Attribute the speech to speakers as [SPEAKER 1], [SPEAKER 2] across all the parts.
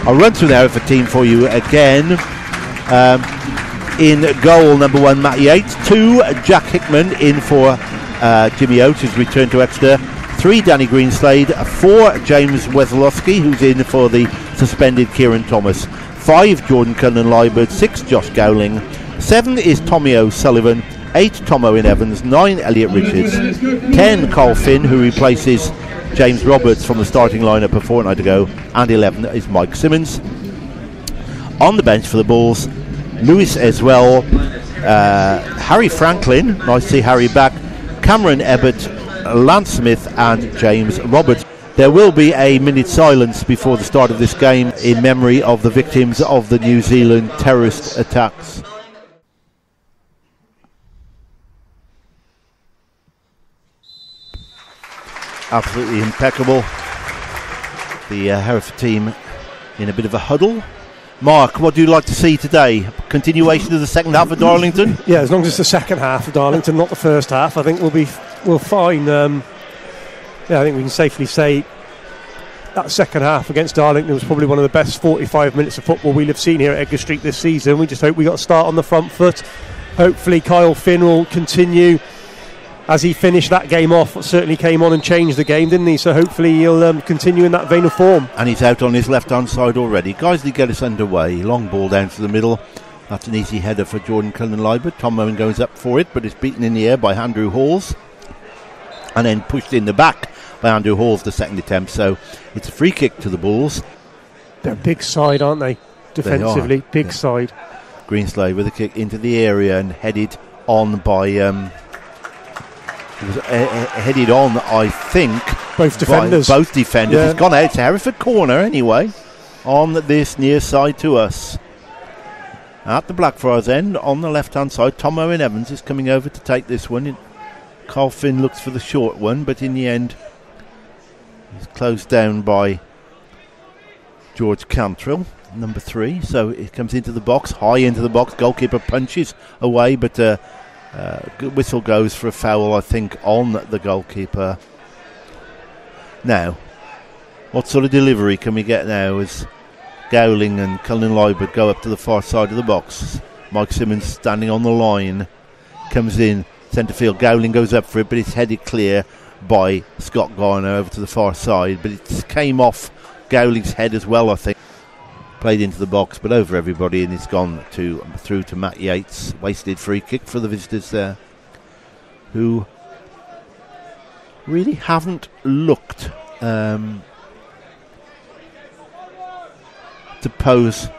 [SPEAKER 1] I'll run through the Hereford team for you again. In goal, number 1, Matt Yates. 2, Jack Hickman in for Jimmy Oates, who's returned to Exeter. 3, Danny Greenslade. 4, James Wesolowski, who's in for the suspended Kieran Thomas. 5, Jordan Cullen-Liebert. 6, Josh Gowling. 7 is Tommy O'Sullivan. 8, Tom Owen-Evans. 9, Elliot Richards. 10, Carl Finn, who replaces James Roberts from the starting lineup a fortnight ago. And 11 is Mike Simmons. On the bench for the Bulls, Lewis Eswell, Harry Franklin, nice to see Harry back, Cameron Ebbett, Lance Smith and James Roberts. There will be a minute silence before the start of this game in memory of the victims of the New Zealand terrorist attacks. Absolutely impeccable. The Hereford team in a bit of a huddle. Mark, what do you like to see today? Continuation of the second half of Darlington?
[SPEAKER 2] Yeah, as long as it's the second half of Darlington, not the first half, I think we'll fine. I think we can safely say that second half against Darlington was probably one of the best 45 minutes of football we'll have seen here at Edgar Street this season. We just hope we got a start on the front foot. Hopefully Kyle Finn will continue. As he finished that game off, certainly came on and changed the game, didn't he? So hopefully he'll continue in that vein of form.
[SPEAKER 1] And he's out on his left-hand side already. Guiseley get us underway. Long ball down to the middle. That's an easy header for Jordan Cullen-Liebert. Tom Owen goes up for it, but it's beaten in the air by Andrew Halls. And then pushed in the back by Andrew Halls, the second attempt. So it's a free kick to the Bulls.
[SPEAKER 2] They're a big side, aren't they? Defensively, big side.
[SPEAKER 1] Greenslade with a kick into the area and headed on by... headed on, I think,
[SPEAKER 2] both defenders.
[SPEAKER 1] Yeah. He's gone out. It's a Hereford corner anyway, on this near side to us. At the Blackfriars end, on the left-hand side, Tom Owen-Evans is coming over to take this one. Carl Finn looks for the short one, but in the end, he's closed down by George Cantrill, number 3. So it comes into the box, high into the box. Goalkeeper punches away, but... whistle goes for a foul, I think, on the goalkeeper. Now, what sort of delivery can we get now as Gowling and Cullen-Liebert go up to the far side of the box? Mike Simmons standing on the line, comes in centre field. Gowling goes up for it, but it's headed clear by Scott Garner over to the far side. But it came off Gowling's head as well, I think. Played into the box, but over everybody, and it's gone through to Matt Yates. Wasted free kick for the visitors there, who really haven't looked to pose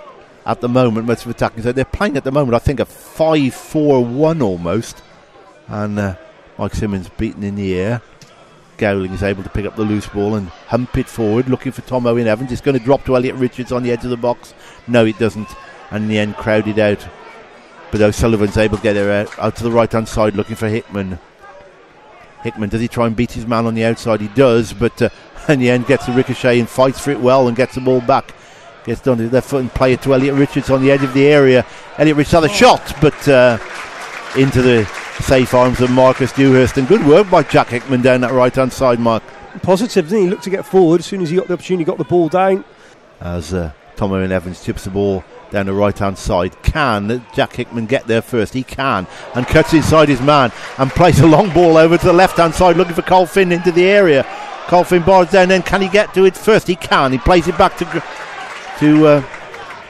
[SPEAKER 1] at the moment. Most of attacking, so they're playing at the moment, I think, a 5-4-1 almost, and Mike Simmons beaten in the air. Gowling is able to pick up the loose ball and hump it forward, looking for Tom Owen-Evans. It's going to drop to Elliot Richards on the edge of the box. No, it doesn't. And in the end, crowded out. But O'Sullivan's able to get her out to the right-hand side, looking for Hickman. Hickman, does he try and beat his man on the outside? He does, but in the end, gets a ricochet and fights for it well and gets the ball back. Gets down to the left foot and play it to Elliot Richards on the edge of the area. Elliot Richards had a shot, but into the safe arms of Marcus Dewhurst, and good work by Jack Hickman down that right hand side, Mark.
[SPEAKER 2] Positive, didn't he? Looked to get forward as soon as he got the opportunity, got the ball down.
[SPEAKER 1] As Tom Owen-Evans chips the ball down the right hand side. Can Jack Hickman get there first? He can, and cuts inside his man and plays a long ball over to the left hand side, looking for Carl Finn into the area. Carl Finn bars down, then can he get to it first? He can. He plays it back to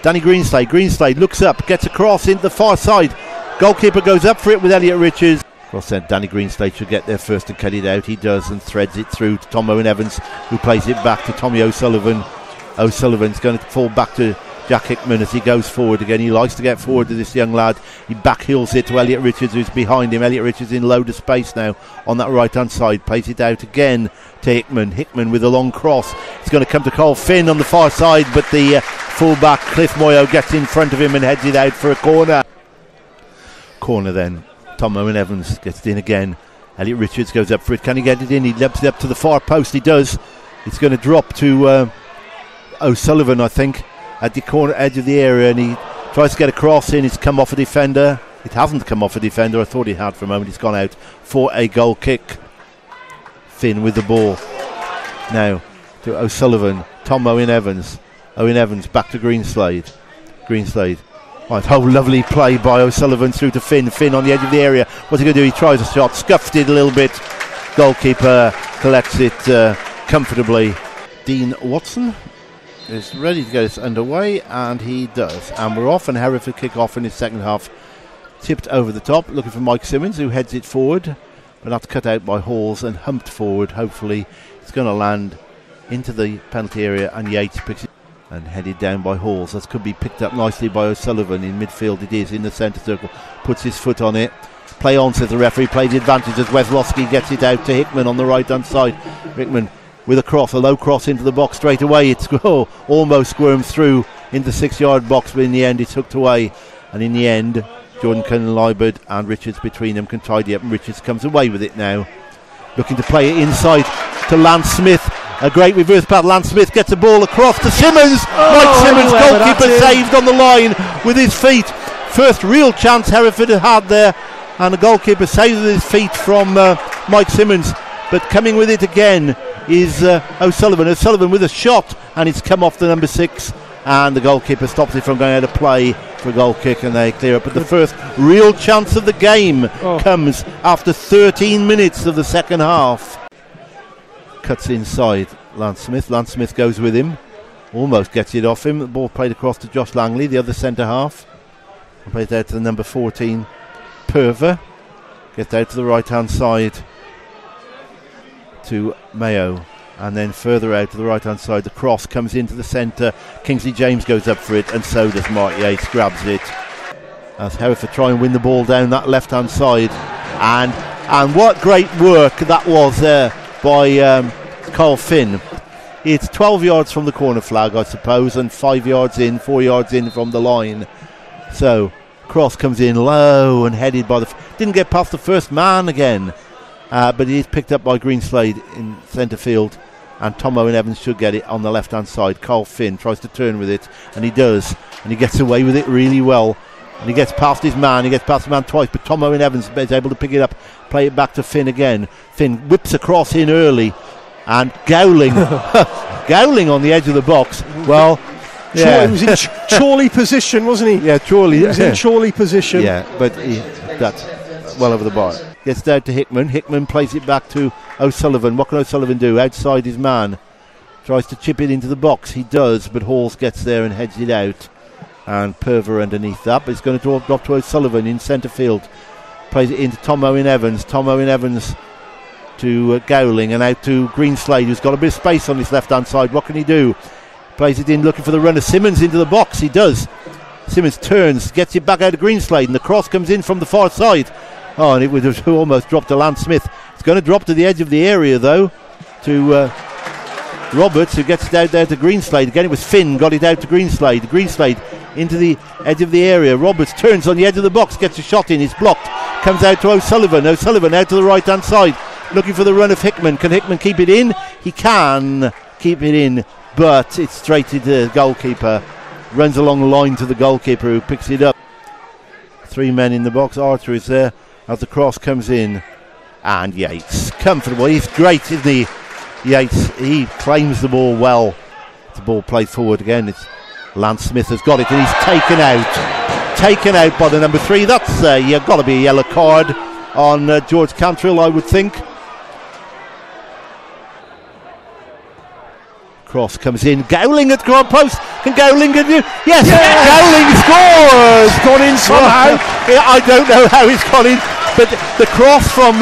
[SPEAKER 1] Danny Greenslade. Greenslade looks up, gets across into the far side. Goalkeeper goes up for it with Elliot Richards. Well said, Danny Greenslade should get there first and cut it out. He does, and threads it through to Tom Owen-Evans, who plays it back to Tommy O'Sullivan. O'Sullivan's going to fall back to Jack Hickman as he goes forward again. He likes to get forward to this young lad. He backheels it to Elliot Richards, who's behind him. Elliot Richards in load of space now on that right hand side. Plays it out again to Hickman. Hickman with a long cross. It's going to come to Carl Finn on the far side, but the full-back Cliff Moyo gets in front of him and heads it out for a corner. Corner then. Tom Owen-Evans gets it in again. Elliot Richards goes up for it. Can he get it in? He lobs it up to the far post. He does. It's going to drop to O'Sullivan, I think, at the corner edge of the area, and he tries to get a cross in. It's come off a defender. It hasn't come off a defender. I thought he had for a moment. It's gone out for a goal kick. Finn with the ball now to O'Sullivan. Tom Owen-Evans Owen Evans back to Greenslade. Right, lovely play by O'Sullivan through to Finn. Finn on the edge of the area. What's he going to do? He tries a shot, scuffed it a little bit. Goalkeeper collects it comfortably. Dean Watson is ready to get us underway, and he does. And we're off, and Hereford kick off in his second half. Tipped over the top, looking for Mike Simmons, who heads it forward, but that's cut out by Halls and humped forward. Hopefully it's going to land into the penalty area, and Yates picks it and headed down by Halls. That could be picked up nicely by O'Sullivan in midfield. It is in the centre circle, puts his foot on it. Play on, says the referee. Play the advantage as Weslowski gets it out to Hickman on the right hand side. Hickman with a cross, a low cross into the box straight away. It's almost squirmed through into the 6-yard box, but in the end it's hooked away. And in the end, Jordan Cullen-Liebert and Richards between them can tidy up, and Richards comes away with it now. Looking to play it inside to Lance Smith. A great reverse pass. Lance Smith gets the ball across to Simmons. Mike Simmons, goalkeeper, saved on the line with his feet. First real chance Hereford had there, and the goalkeeper saves with his feet from Mike Simmons. But coming with it again is O'Sullivan. O'Sullivan with a shot, and it's come off the number 6, and the goalkeeper stops it from going out of play for a goal kick, and they clear up. But the first real chance of the game comes after 13 minutes of the second half. Cuts inside Lance Smith. Lance Smith goes with him, almost gets it off him. The ball played across to Josh Langley, the other centre half. Plays out to the number 14, Perver. Gets out to the right hand side to Mayo, and then further out to the right hand side the cross comes into the centre. Kingsley James goes up for it, and so does Mark Yates, grabs it as Hereford try and win the ball down that left hand side. And what great work that was there by Carl Finn. It's 12 yards from the corner flag, I suppose, and 4 yards in from the line. So cross comes in low and headed by didn't get past the first man again, but he is picked up by Greenslade in centre field, and Tom Owen Evans should get it on the left hand side. Carl Finn tries to turn with it, and he does, and he gets away with it really well, and he gets past his man twice, but Tom Owen Evans is able to pick it up, play it back to Finn again. Finn whips across in early, and Gowling Gowling on the edge of the box. Well, yeah.
[SPEAKER 2] He was in Chorley position, wasn't he?
[SPEAKER 1] Yeah, Chorley.
[SPEAKER 2] He was in Chorley position.
[SPEAKER 1] Yeah, but that's well over the bar. Gets down to Hickman. Hickman plays it back to O'Sullivan. What can O'Sullivan do? Outside his man. Tries to chip it into the box. He does, but Halls gets there and heads it out. And Perver underneath that. But it's going to drop to O'Sullivan in centre field. Plays it into Tom Owen Evans. Tom Owen Evans to Gowling and out to Greenslade, who's got a bit of space on his left-hand side. What can he do? Plays it in, looking for the runner. Simmons into the box. He does. Simmons turns, gets it back out of Greenslade, and the cross comes in from the far side. Oh, and it would have almost dropped to Lance Smith. It's going to drop to the edge of the area, though, to Roberts, who gets it out there to Greenslade. Again, it was Finn, got it out to Greenslade. Greenslade into the edge of the area. Roberts turns on the edge of the box, gets a shot in. It's blocked. Comes out to O'Sullivan. O'Sullivan out to the right-hand side, looking for the run of Hickman. Can Hickman keep it in? He can keep it in, but it's straight to the goalkeeper. Runs along the line to the goalkeeper, who picks it up. 3 men in the box. Arthur is there as the cross comes in. And Yates, comfortable. He's great, isn't he? Yates, he claims the ball well. The ball played forward again. It's Lance Smith has got it, and he's taken out by the number 3. That's got to be a yellow card on George Cantrill, I would think. Cross comes in. Gowling at goal post. Can Gowling get it? Yes! Gowling scores!
[SPEAKER 2] It's gone in somehow.
[SPEAKER 1] I don't know how it's gone in, but the cross from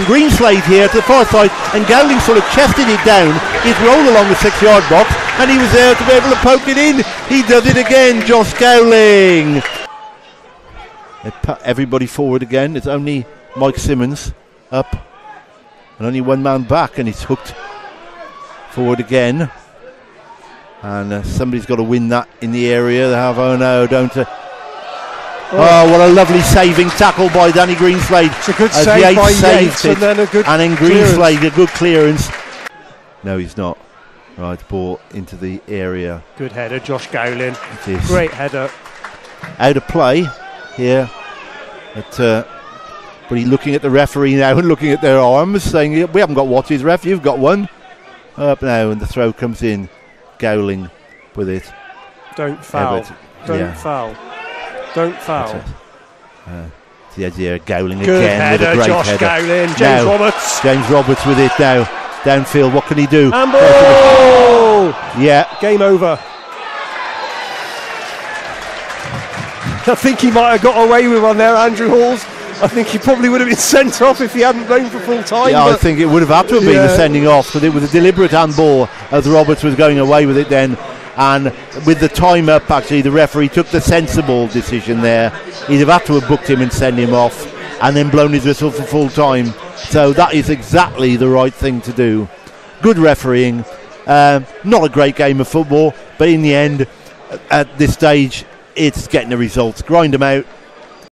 [SPEAKER 1] Greenslade here to the far side, and Gowling sort of chested it down. He's rolled along the 6-yard box, and he was there to be able to poke it in. He does it again, Josh Gowling. They put everybody forward again. It's only Mike Simmons up, and only one man back, and he's hooked forward again. And somebody's got to win that in the area. They have, Oh, what a lovely saving tackle by Danny Greenslade.
[SPEAKER 2] It's a good save by Yates, and then a good
[SPEAKER 1] Greenslade, a good clearance. No, he's not. Right, ball into the area.
[SPEAKER 2] Good header, Josh Gowling. Great header.
[SPEAKER 1] Out of play here. But he's looking at the referee now and looking at their arms, saying, we haven't got watches, ref, you've got one. Up now, and the throw comes in. Gowling with it.
[SPEAKER 2] Don't foul.
[SPEAKER 1] Everett,
[SPEAKER 2] Don't foul. Don't foul.
[SPEAKER 1] The idea of Gowling
[SPEAKER 2] Good
[SPEAKER 1] again
[SPEAKER 2] header,
[SPEAKER 1] with a great
[SPEAKER 2] Josh
[SPEAKER 1] header.
[SPEAKER 2] Gowling. James
[SPEAKER 1] Now,
[SPEAKER 2] Roberts.
[SPEAKER 1] James Roberts with it now. Downfield, what can he do?
[SPEAKER 2] Handball!
[SPEAKER 1] Yeah.
[SPEAKER 2] Game over. I think he might have got away with one there, Andrew Halls. I think he probably would have been sent off if he hadn't blown for full time.
[SPEAKER 1] Yeah, I think it would have had to have been a sending off, but it was a deliberate handball as Roberts was going away with it then. And with the time up, actually, the referee took the sensible decision there. He'd have had to have booked him and sent him off and then blown his whistle for full time. So that is exactly the right thing to do. Good refereeing. Not a great game of football, but in the end, at this stage, it's getting the results. Grind them out,